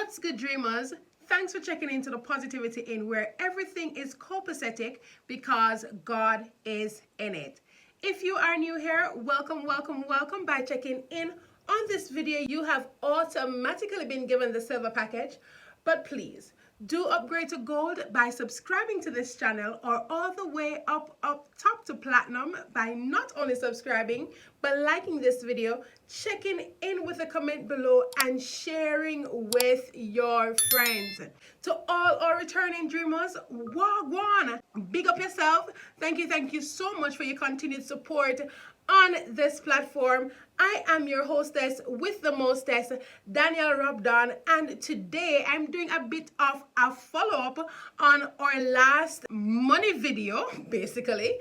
What's good, dreamers? Thanks for checking into the Positivity In, where everything is copacetic because God is in it. If you are new here, welcome by checking in. On this video, you have automatically been given the silver package, but please do upgrade to gold by subscribing to this channel, or all the way up top to platinum by not only subscribing but liking this video, checking in with a comment below, and sharing with your friends. To all our returning dreamers, wagwan, big up yourself. Thank you so much for your continued support on this platform. I am your hostess with the mostest, Danielle Robdon, and today I'm doing a bit of a follow-up on our last money video, basically,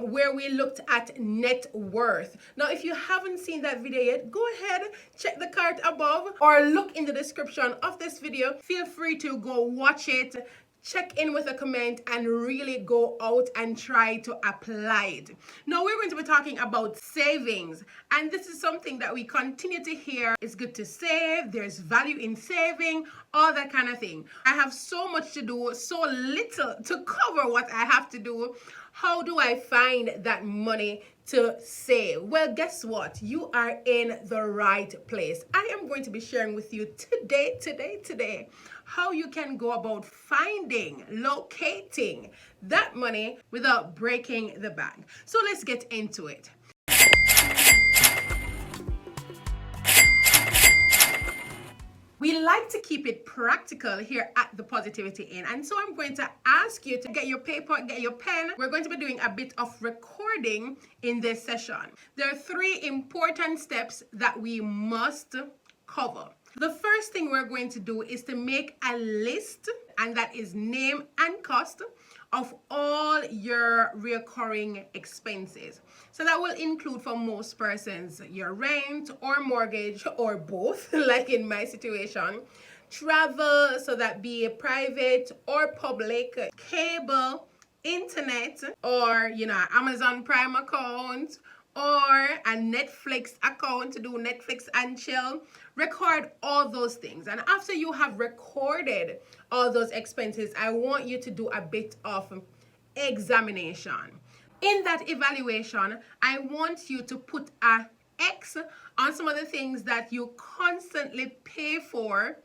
where we looked at net worth. Now, if you haven't seen that video yet, go ahead, check the card above or look in the description of this video. Feel free to go watch it, check in with a comment, and really go out and try to apply it. Now we're going to be talking about savings, and this is something that we continue to hear. It's good to save, there's value in saving, all that kind of thing. I have so much to do, so little to cover what I have to do. How do I find that money to save? Well, guess what? You are in the right place. I am going to be sharing with you today how you can go about finding, locating that money without breaking the bank. So let's get into it. We like to keep it practical here at the Positivity In, and so I'm going to ask you to get your paper, get your pen. We're going to be doing a bit of recording in this session. There are 3 important steps that we must cover. The first thing we're going to do is to make a list, and that is name and cost, of all your recurring expenses. So that will include, for most persons, your rent or mortgage or both, like in my situation, travel, so that be a private or public, cable, internet, or Amazon Prime account, or a Netflix account to do Netflix and chill. Record all those things, and after you have recorded all those expenses, I want you to do a bit of examination. In that evaluation, I want you to put a X on some of the things that you constantly pay for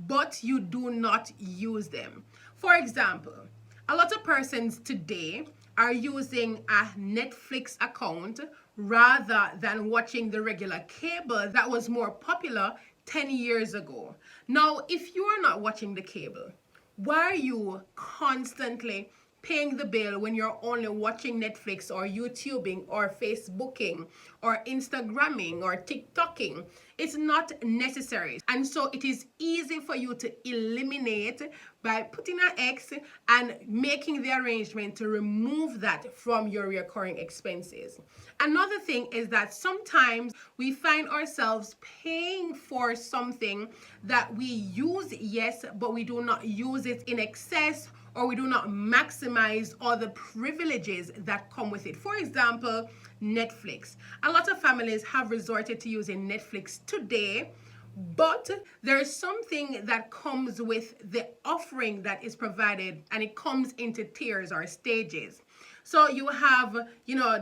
but you do not use them. For example, a lot of persons today are using a Netflix account rather than watching the regular cable that was more popular 10 years ago. Now, if you are not watching the cable, why are you constantly paying the bill when you're only watching Netflix or YouTubing or Facebooking or Instagramming or TikToking? It's not necessary. And so it is easy for you to eliminate by putting an X and making the arrangement to remove that from your recurring expenses. Another thing is that sometimes we find ourselves paying for something that we use, yes, but we do not use it in excess, or we do not maximize all the privileges that come with it. For example, Netflix. A lot of families have resorted to using Netflix today, but there is something that comes with the offering that is provided, and it comes into tiers or stages. So you have,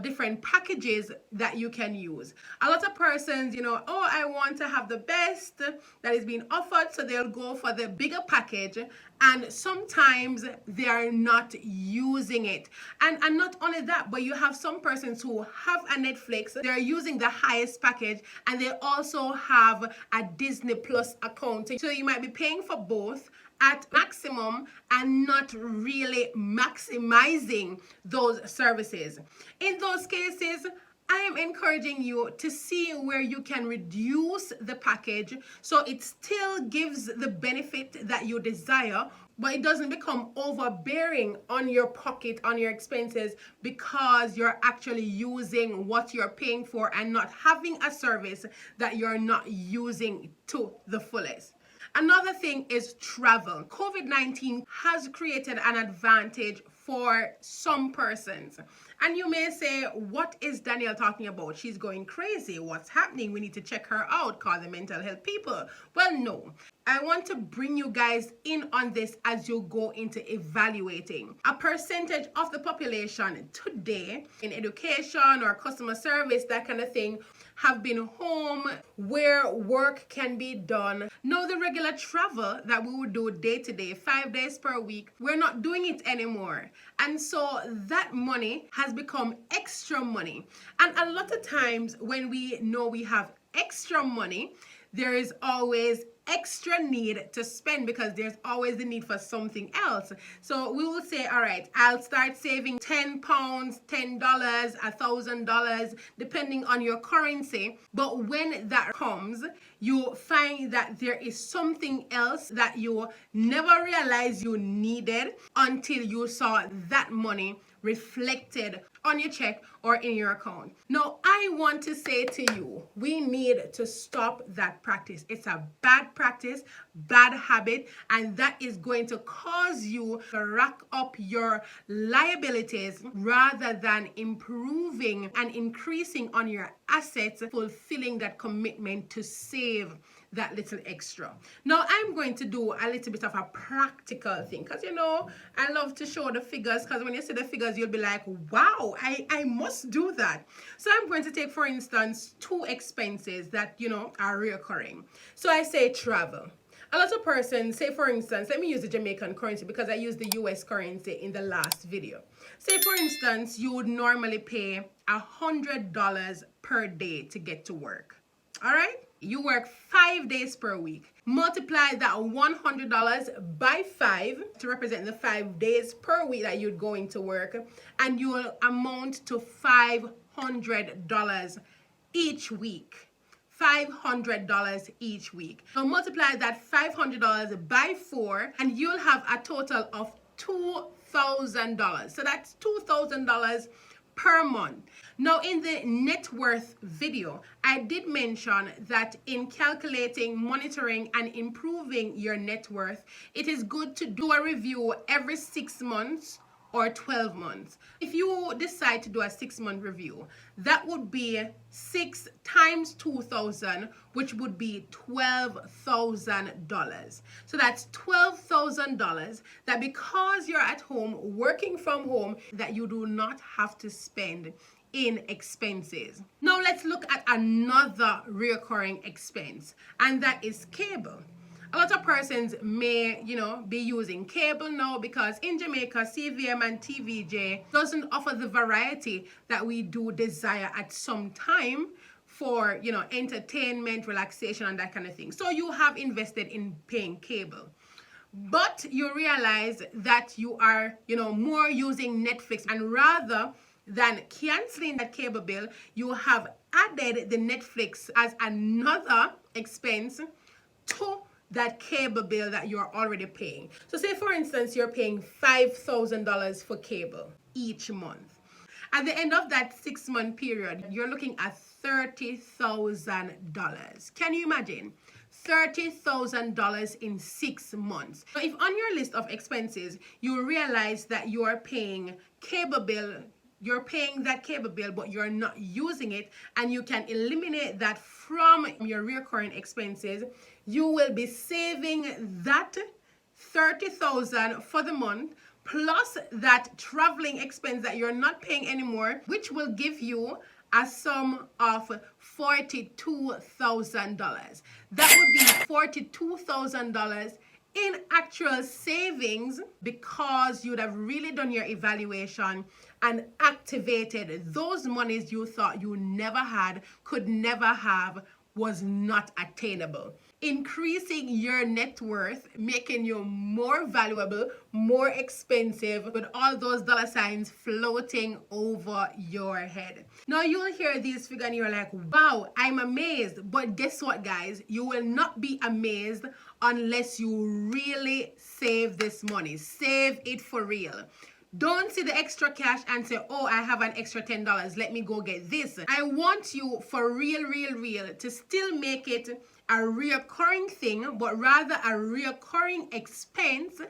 different packages that you can use. A lot of persons, oh, I want to have the best that is being offered, so they'll go for the bigger package, and sometimes they are not using it. And not only that, but you have some persons who have a Netflix, they're using the highest package, and they also have a Disney Plus account. So you might be paying for both at maximum and not really maximizing those services. In those cases, I am encouraging you to see where you can reduce the package so it still gives the benefit that you desire, but it doesn't become overbearing on your pocket, on your expenses, because you're actually using what you're paying for and not having a service that you're not using to the fullest. Another thing is travel. COVID-19 has created an advantage for some persons. And you may say, what is Danielle talking about? She's going crazy. What's happening? We need to check her out, call the mental health people. Well, no. I want to bring you guys in on this as you go into evaluating. A percentage of the population today in education or customer service, that kind of thing, have been home where work can be done. Now the regular travel that we would do day to day, 5 days per week, we're not doing it anymore. And so that money has become extra money. And a lot of times when we know we have extra money, there is always extra need to spend because there's always the need for something else. So we will say, all right, I'll start saving £10, $10, $1,000, depending on your currency. But when that comes, you find that there is something else that you never realized you needed until you saw that money reflected on your check or in your account. Now, I want to say to you, we need to stop that practice. It's a bad practice, bad habit, and that is going to cause you to rack up your liabilities rather than improving and increasing on your assets, fulfilling that commitment to save that little extra. Now I'm going to do a little bit of a practical thing because I love to show the figures, because when you see the figures you'll be like, wow, I must do that. So I'm going to take, for instance, 2 expenses that are recurring. So I say travel. A lot of persons say, for instance, let me use the Jamaican currency because I used the US currency in the last video. Say, for instance, you would normally pay $100 per day to get to work. All right? You work 5 days per week. Multiply that $100 by 5 to represent the 5 days per week that you're going to work, and you will amount to $500 each week. $500 each week. So multiply that $500 by 4 and you'll have a total of $2,000. So that's $2,000 per month. Now in the net worth video, I did mention that in calculating, monitoring, and improving your net worth, it is good to do a review every 6 months or 12 months. If you decide to do a 6-month review, that would be 6 times 2,000, which would be $12,000. So that's $12,000 that, because you're at home, working from home, that you do not have to spend in expenses. Now let's look at another recurring expense, and that is cable. A lot of persons may, be using cable now because in Jamaica, CVM and TVJ doesn't offer the variety that we do desire at some time for, entertainment, relaxation, and that kind of thing. So you have invested in paying cable. But you realize that you are, more using Netflix, and rather than canceling that cable bill, you have added the Netflix as another expense to that cable bill that you're already paying. So say, for instance, you're paying $5,000 for cable each month. At the end of that 6-month period, you're looking at $30,000. Can you imagine? $30,000 in 6 months. So if on your list of expenses, you realize that you are paying cable bill, you're paying that cable bill, but you're not using it, and you can eliminate that from your recurring expenses, you will be saving that $30,000 for the month, plus that traveling expense that you're not paying anymore, which will give you a sum of $42,000. That would be $42,000 in actual savings, because you'd have really done your evaluation and activated those monies you thought you never had, could never have, was not attainable. Increasing your net worth, making you more valuable, more expensive, with all those dollar signs floating over your head. Now you'll hear these figures and you're like, wow, I'm amazed. But guess what, guys? You will not be amazed unless you really save this money. Save it for real. Don't see the extra cash and say, oh, I have an extra $10. Let me go get this. I want you for real to still make it a recurring thing, but rather a recurring expense,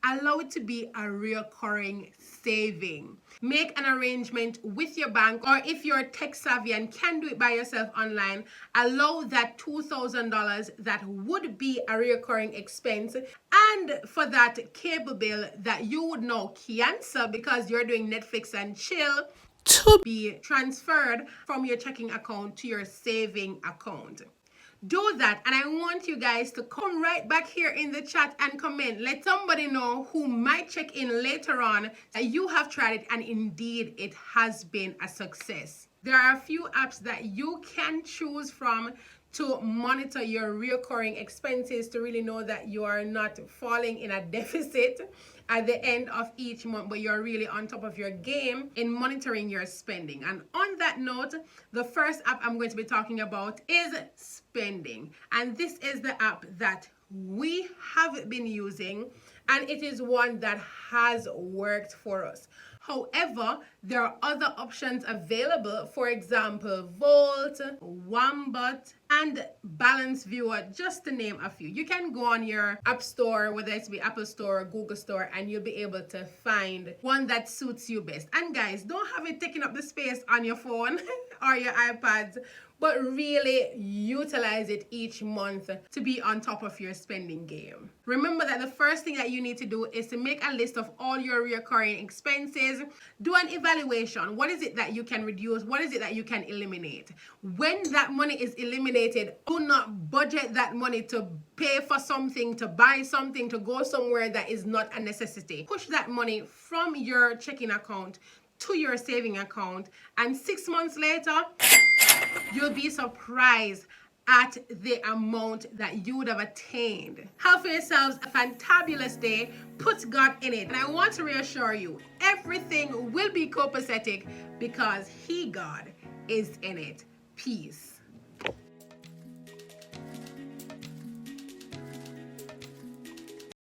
allow it to be a recurring saving. Make an arrangement with your bank, or if you're tech savvy and can do it by yourself online, allow that $2,000 that would be a recurring expense, and for that cable bill that you would now cancel because you're doing Netflix and chill, to be transferred from your checking account to your saving account. Do that, and I want you guys to come right back here in the chat and comment. Let somebody know who might check in later on that you have tried it and indeed it has been a success. There are a few apps that you can choose from to monitor your recurring expenses, to really know that you are not falling in a deficit at the end of each month, but you're really on top of your game in monitoring your spending. And on that note, the first app I'm going to be talking about is Spending. And this is the app that we have been using, and it is one that has worked for us. However, there are other options available, for example, Volt, Wambot, and Balance Viewer, just to name a few. You can go on your app store, whether it's be Apple Store or Google Store, and you'll be able to find one that suits you best. And guys, don't have it taking up the space on your phone or your iPads, but really utilize it each month to be on top of your spending game. Remember that the first thing that you need to do is to make a list of all your recurring expenses. Do an evaluation. What is it that you can reduce? What is it that you can eliminate? When that money is eliminated, do not budget that money to pay for something, to buy something, to go somewhere that is not a necessity. Push that money from your checking account to your saving account, and 6 months later, you'll be surprised at the amount that you would have attained. Have for yourselves a fantabulous day. Put God in it. And I want to reassure you, everything will be copacetic because He, God, is in it. Peace.